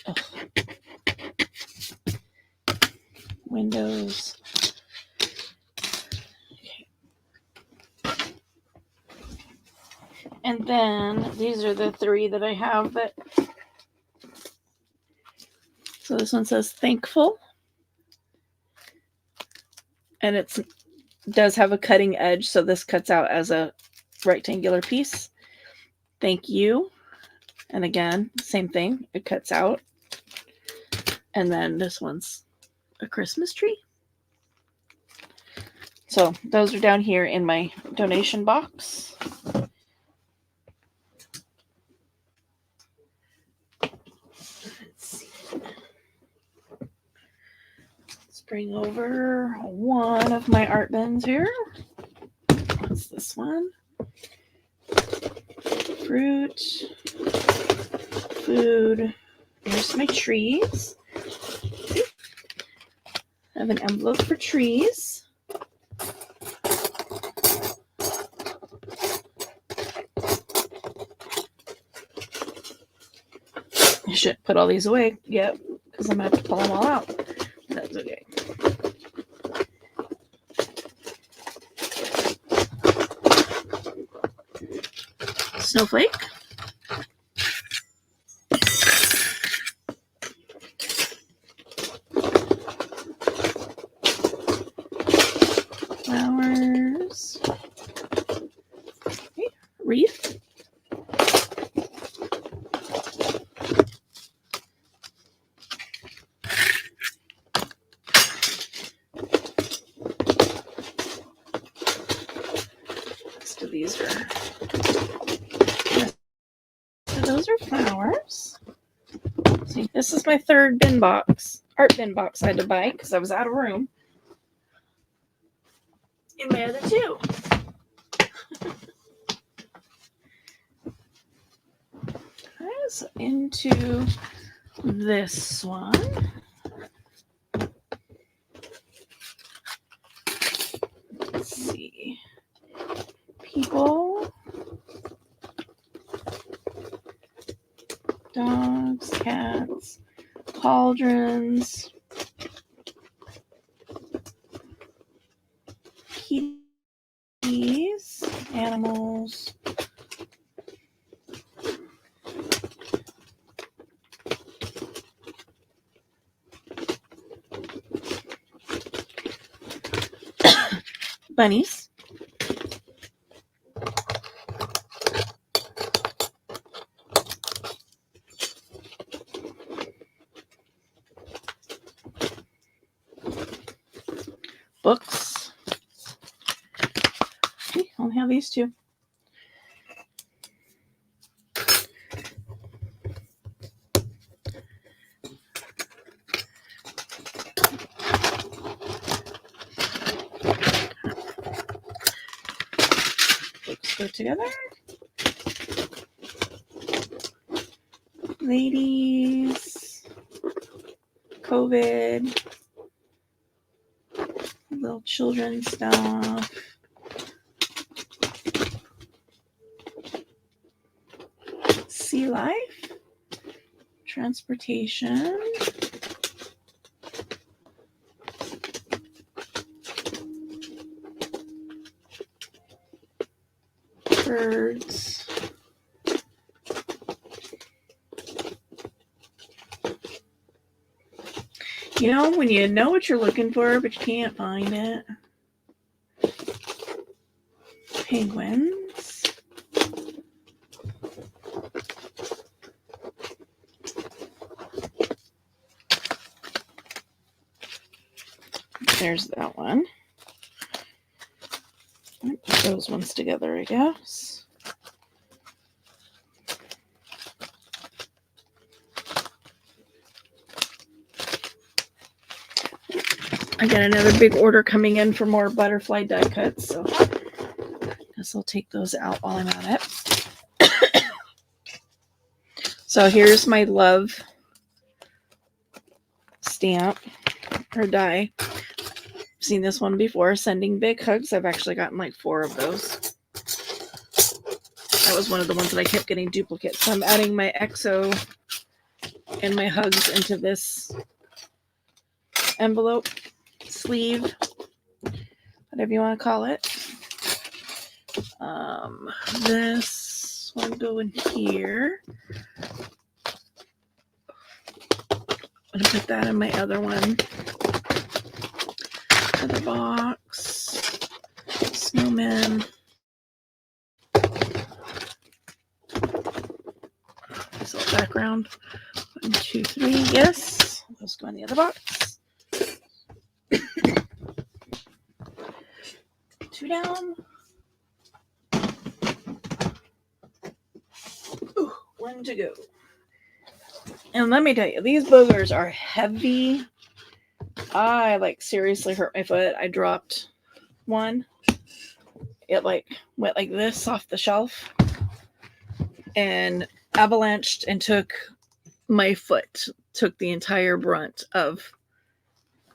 Oh. Windows. And then these are the three that I have that. So this one says thankful. And it does have a cutting edge. So this cuts out as a rectangular piece. Thank you. And again, same thing. It cuts out. And then this one's a Christmas tree. So those are down here in my donation box. Let's bring over one of my art bins here. What's this one? Fruit, food. Here's my trees. I have an envelope for trees. I shouldn't put all these away yet because I'm going to have to pull them all out. That's okay. Snowflake. Flowers. Okay. Wreath. Most of these are. So those are flowers. See, this is my third bin box, art bin box I had to buy because I was out of room in my other two. Okay, so into this one. Let's see. People. Dogs, cats, cauldrons, kitties, animals, bunnies, books. Okay, I only have these two. Books go together. Ladies, COVID, little children stuff. Sea life, transportation, Birds. You know, when you know what you're looking for, but you can't find it. Penguins. There's that one. Put those ones together, I guess. I got another big order coming in for more butterfly die cuts, so I guess I'll take those out while I'm at it. So here's my love stamp or die. Seen this one before, sending big hugs. I've actually gotten like 4 of those. That was one of the ones that I kept getting duplicates. So I'm adding my EXO and my hugs into this envelope, sleeve, whatever you want to call it. This one go in here. I'm going to put that in my other one. Other box. Snowman. This little background. 1, 2, 3. Yes. Those go in the other box. 2 down. Ooh, 1 to go. And let me tell you, these boogers are heavy. I like seriously hurt my foot. I dropped one. It like went like this off the shelf and avalanched and took my foot, took the entire brunt of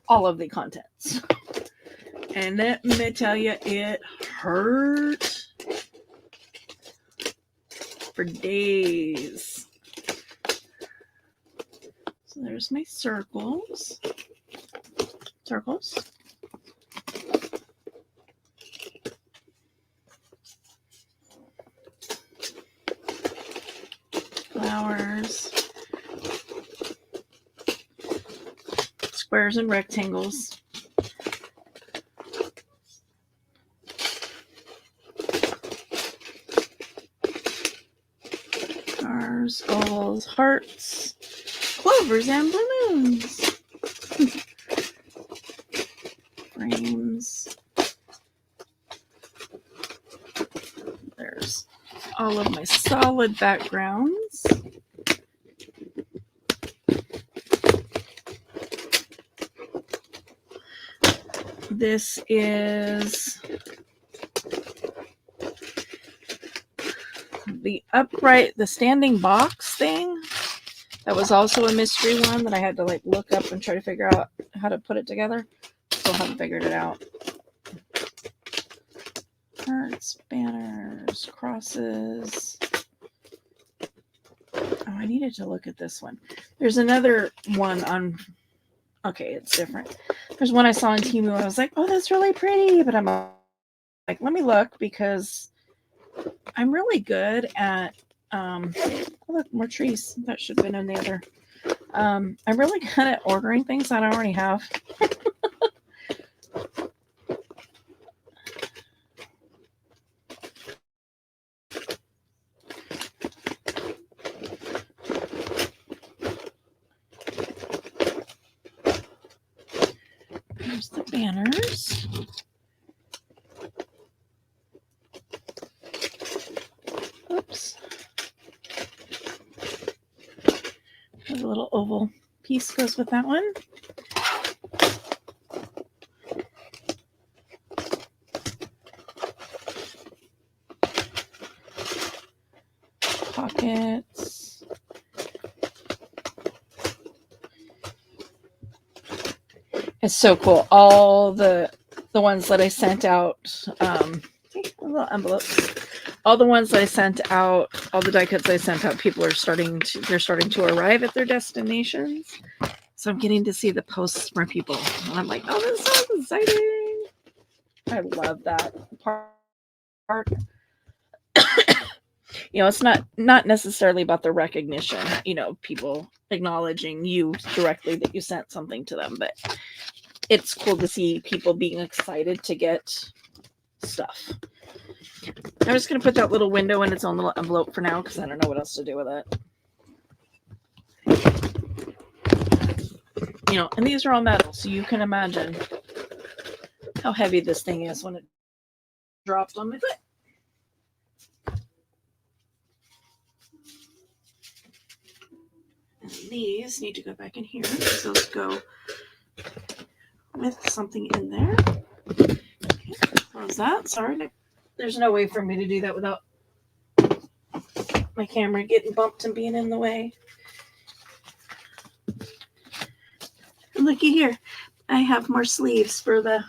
all of the contents. And let me tell you, it hurt for days. So there's my circles. Flowers. Squares and rectangles. Stars, ovals, hearts, clovers, and blue moons. Frames. There's all of my solid backgrounds. This is the standing box thing. That was also a mystery one that I had to like look up and try to figure out how to put it together. Still haven't figured it out. Hearts, banners, crosses. Oh, I needed to look at this one. There's another one on. Okay, it's different. There's one I saw on Temu. I was like, oh, that's really pretty. But I'm like, let me look because I'm really good at. Oh, look, more trees. That should have been in the other. I'm really good at ordering things I don't already have. There's the banners. Oops. There's a little oval piece goes with that one. Pockets. It's so cool. All the ones that I sent out, a little envelope. All the ones that I sent out, all the die cuts I sent out, they're starting to arrive at their destinations. So I'm getting to see the posts from people. And I'm like, oh, this is so exciting. I love that part. it's not necessarily about the recognition, people acknowledging you directly that you sent something to them, but it's cool to see people being excited to get stuff. I'm just going to put that little window in its own little envelope for now because I don't know what else to do with it. And these are all metal, so you can imagine how heavy this thing is when it drops on my foot. And these need to go back in here because those go with something in there. Okay, close that. Sorry, there's no way for me to do that without my camera getting bumped and being in the way. And looky here, I have more sleeves for the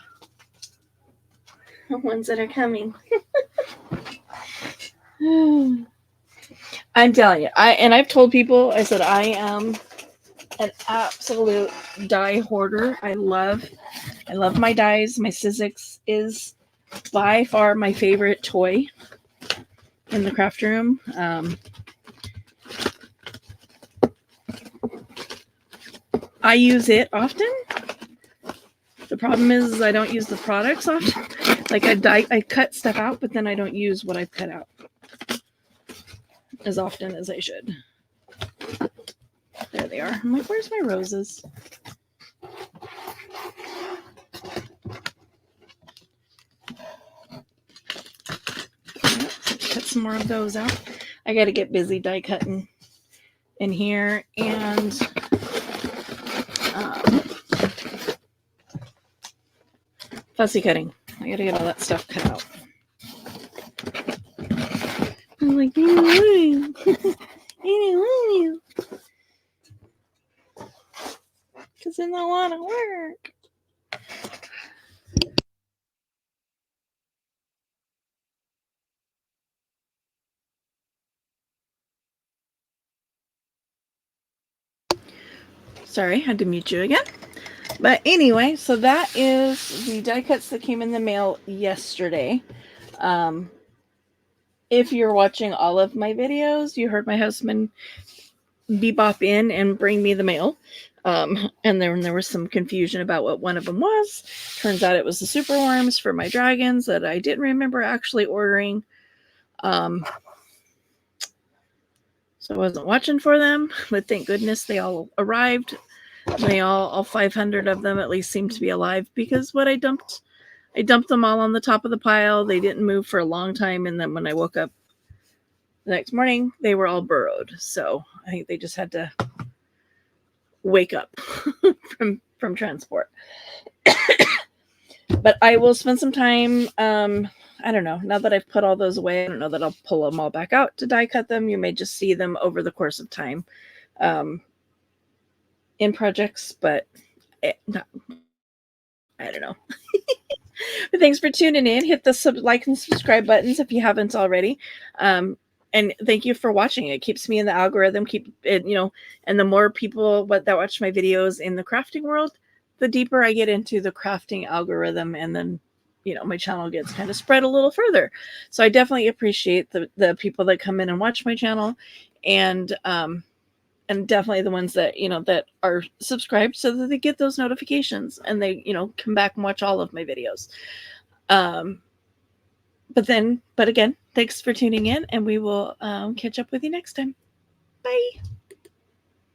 ones that are coming. I'm telling you, I've told people, I said I am an absolute die hoarder. I love my dies. My Sizzix is by far my favorite toy in the craft room. I use it often. The problem is I don't use the products often. Like I cut stuff out, but then I don't use what I've cut out as often as I should. There they are. I'm like, where's my roses? Cut some more of those out. I got to get busy die cutting in here and fussy cutting. I got to get all that stuff cut out. I'm like, because then I want to work. Sorry, had to mute you again. But anyway, so that is the die cuts that came in the mail yesterday. If you're watching all of my videos, you heard my husband bebop in and bring me the mail. And then there was some confusion about what one of them was. Turns out it was the super worms for my dragons that I didn't remember actually ordering. So I wasn't watching for them, but thank goodness they all arrived. They all 500 of them at least seemed to be alive because what I dumped them all on the top of the pile. They didn't move for a long time. And then when I woke up the next morning, they were all burrowed. So I think they just had to wake up from transport. But I will spend some time. I don't know. Now that I've put all those away, I don't know that I'll pull them all back out to die cut them. You may just see them over the course of time in projects, but I don't know. But thanks for tuning in. Hit the like and subscribe buttons if you haven't already. And thank you for watching. It keeps me in the algorithm. Keep it, and the more people that watch my videos in the crafting world, the deeper I get into the crafting algorithm, and then my channel gets kind of spread a little further. So I definitely appreciate the people that come in and watch my channel, and definitely the ones that that are subscribed so that they get those notifications and they come back and watch all of my videos. But again, thanks for tuning in, and we will catch up with you next time. Bye.